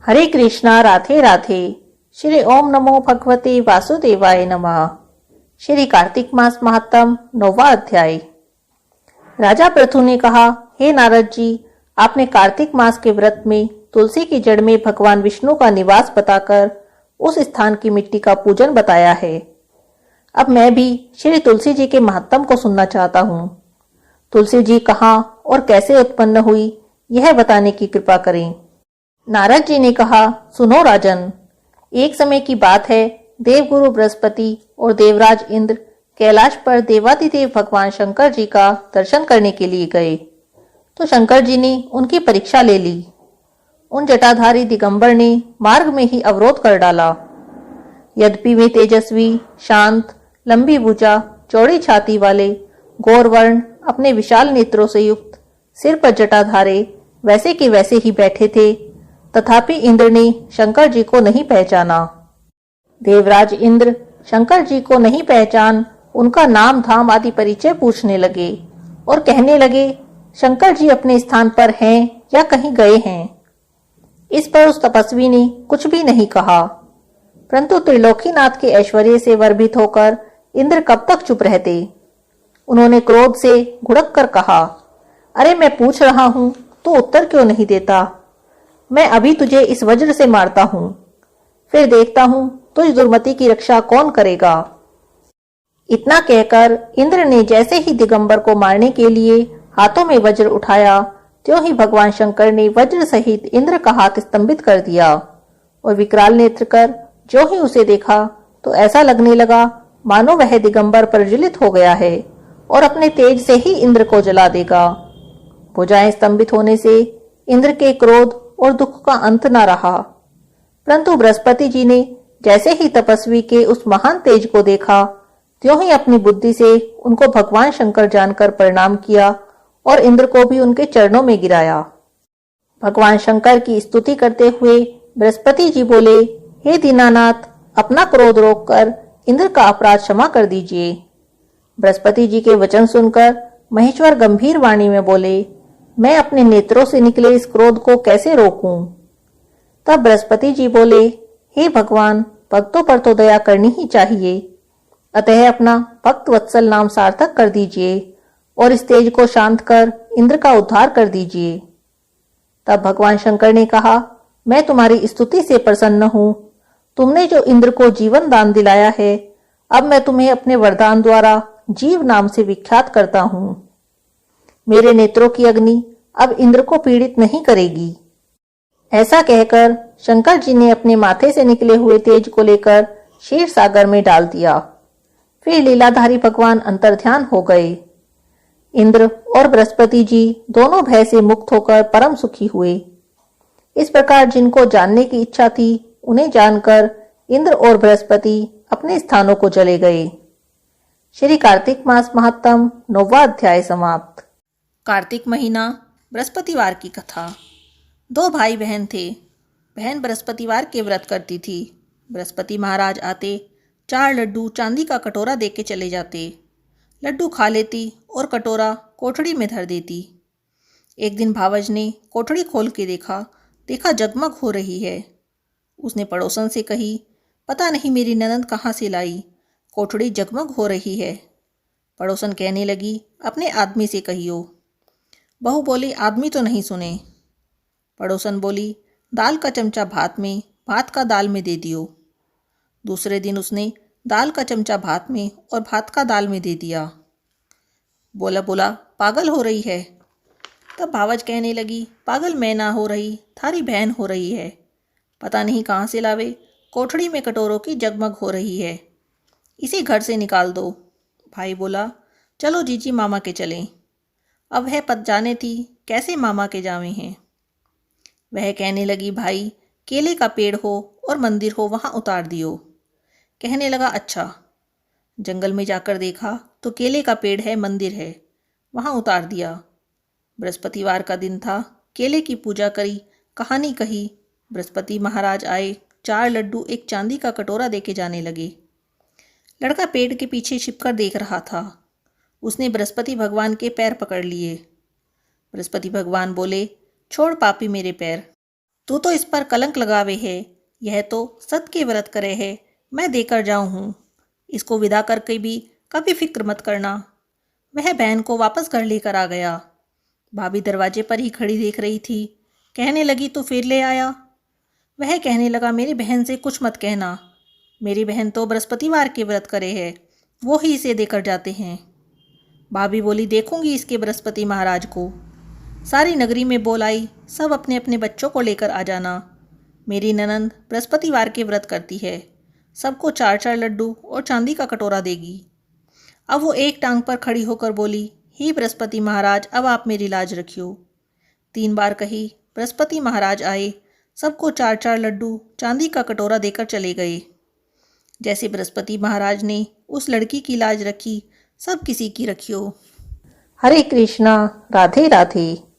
हरे कृष्णा राधे राधे। श्री ओम नमो भगवते वासुदेवाय नमः। श्री कार्तिक मास महात्म 9वां अध्याय। राजा पृथु ने कहा, हे नारद जी, आपने कार्तिक मास के व्रत में तुलसी की जड़ में भगवान विष्णु का निवास बताकर उस स्थान की मिट्टी का पूजन बताया है। अब मैं भी श्री तुलसी जी के महात्म को सुनना चाहता हूँ। तुलसी जी कहाँ और कैसे उत्पन्न हुई, यह बताने की कृपा करें। नारद जी ने कहा, सुनो राजन, एक समय की बात है। देवगुरु बृहस्पति और देवराज इंद्र कैलाश पर देवादिदेव भगवान शंकर जी का दर्शन करने के लिए गए तो शंकर जी ने उनकी परीक्षा ले ली। उन जटाधारी दिगंबर ने मार्ग में ही अवरोध कर डाला। यद्यपि वे तेजस्वी, शांत, लंबी भुजा, चौड़ी छाती वाले, गौरवर्ण, अपने विशाल नेत्रों से युक्त, सिर पर जटाधारे वैसे के वैसे ही बैठे थे, तथापि इंद्र ने शंकर जी को नहीं पहचाना। देवराज इंद्र शंकर जी को नहीं पहचान उनका नाम धाम आदि परिचय पूछने लगे और कहने लगे, शंकर जी अपने स्थान पर हैं या कहीं गए हैं। इस पर उस तपस्वी ने कुछ भी नहीं कहा, परंतु त्रिलोकीनाथ के ऐश्वर्य से वर्भित होकर इंद्र कब तक चुप रहते। उन्होंने क्रोध से घुड़क कर कहा, अरे मैं पूछ रहा हूं तो उत्तर क्यों नहीं देता। मैं अभी तुझे इस वज्र से मारता हूं, फिर देखता हूं तुझ दुर्मति की रक्षा कौन करेगा। इतना कहकर इंद्र ने जैसे ही दिगंबर को मारने के लिए हाथों में वज्र उठाया, त्यों ही भगवान शंकर ने वज्र सहित इंद्र का हाथ स्तंभित कर दिया और विकराल नेत्र कर जो ही उसे देखा तो ऐसा लगने लगा मानो वह दिगंबर प्रज्वलित हो गया है और अपने तेज से ही इंद्र को जला देगा। भुजाएं स्तंभित होने से इंद्र के क्रोध और दुख का अंत न रहा, परंतु बृहस्पति जी ने जैसे ही तपस्वी के उस महान तेज को देखा, त्यों ही अपनी बुद्धि से उनको भगवान शंकर जानकर प्रणाम किया और इंद्र को भी उनके चरणों में गिराया। भगवान शंकर की स्तुति करते हुए बृहस्पति जी बोले, हे दीनानाथ, अपना क्रोध रोककर इंद्र का अपराध क्षमा कर दीजिए। बृहस्पति जी के वचन सुनकर महेश्वर गंभीर वाणी में बोले, मैं अपने नेत्रों से निकले इस क्रोध को कैसे रोकूं। तब बृहस्पति जी बोले, हे भगवान, भक्तों पर तो दया करनी ही चाहिए, अतः अपना भक्त वत्सल नाम सार्थक कर दीजिए और इस तेज को शांत कर इंद्र का उद्धार कर दीजिए। तब भगवान शंकर ने कहा, मैं तुम्हारी स्तुति से प्रसन्न हूं। तुमने जो इंद्र को जीवन दान दिलाया है, अब मैं तुम्हें अपने वरदान द्वारा जीव नाम से विख्यात करता हूं। मेरे नेत्रों की अग्नि अब इंद्र को पीड़ित नहीं करेगी। ऐसा कहकर शंकर जी ने अपने माथे से निकले हुए तेज को लेकर क्षीर सागर में डाल दिया। फिर लीलाधारी भगवान अंतर्ध्यान हो गए। इंद्र और बृहस्पति जी दोनों भय से मुक्त होकर परम सुखी हुए। इस प्रकार जिनको जानने की इच्छा थी, उन्हें जानकर इंद्र और बृहस्पति अपने स्थानों को चले गए। श्री कार्तिक मास महात्म 9वां अध्याय समाप्त। कार्तिक महीना, बृहस्पतिवार की कथा। 2 भाई बहन थे। बहन बृहस्पतिवार के व्रत करती थी। बृहस्पति महाराज आते, 4 लड्डू चांदी का कटोरा दे के चले जाते। लड्डू खा लेती और कटोरा कोठड़ी में धर देती। एक दिन भावज ने कोठड़ी खोल के देखा जगमग हो रही है। उसने पड़ोसन से कही, पता नहीं मेरी ननद कहाँ से लाई, कोठड़ी जगमग हो रही है। पड़ोसन कहने लगी, अपने आदमी से कहियो। बहू बोली, आदमी तो नहीं सुने। पड़ोसन बोली, दाल का चमचा भात में, भात का दाल में दे दियो। दूसरे दिन उसने दाल का चमचा भात में और भात का दाल में दे दिया। बोला पागल हो रही है। तब भावज कहने लगी, पागल मैं ना हो रही, थारी बहन हो रही है। पता नहीं कहाँ से लावे, कोठड़ी में कटोरों की जगमग हो रही है, इसे घर से निकाल दो। भाई बोला, चलो जीजी मामा के चलें। अब वह पत जाने थी कैसे मामा के जावे हैं। वह कहने लगी, भाई केले का पेड़ हो और मंदिर हो, वहाँ उतार दियो। कहने लगा, अच्छा। जंगल में जाकर देखा तो केले का पेड़ है, मंदिर है, वहाँ उतार दिया। बृहस्पतिवार का दिन था, केले की पूजा करी, कहानी कही। बृहस्पति महाराज आए, 4 लड्डू एक चांदी का कटोरा देके जाने लगे। लड़का पेड़ के पीछे छिपकर देख रहा था। उसने बृहस्पति भगवान के पैर पकड़ लिए। बृहस्पति भगवान बोले, छोड़ पापी मेरे पैर, तू तो इस पर कलंक लगावे है, यह तो सत के व्रत करे है, मैं देकर जाऊं हूँ। इसको विदा करके भी कभी फिक्र मत करना। वह बहन को वापस घर लेकर आ गया। भाभी दरवाजे पर ही खड़ी देख रही थी। कहने लगी, तो फिर ले आया? वह कहने लगा, मेरी बहन से कुछ मत कहना। मेरी बहन तो बृहस्पतिवार के व्रत करे है, वो ही इसे देकर जाते हैं। भाभी बोली, देखूंगी इसके बृहस्पति महाराज को। सारी नगरी में बोल आई, सब अपने अपने बच्चों को लेकर आ जाना। मेरी ननंद बृहस्पतिवार के व्रत करती है, सबको 4-4 लड्डू और चांदी का कटोरा देगी। अब वो एक टांग पर खड़ी होकर बोली, ही बृहस्पति महाराज, अब आप मेरी लाज रखियो। 3 बार कही। बृहस्पति महाराज आए, सबको 4-4 लड्डू चांदी का कटोरा देकर चले गए। जैसे बृहस्पति महाराज ने उस लड़की की लाज रखी, सब किसी की रखियो। हरे कृष्णा, राधे राधे।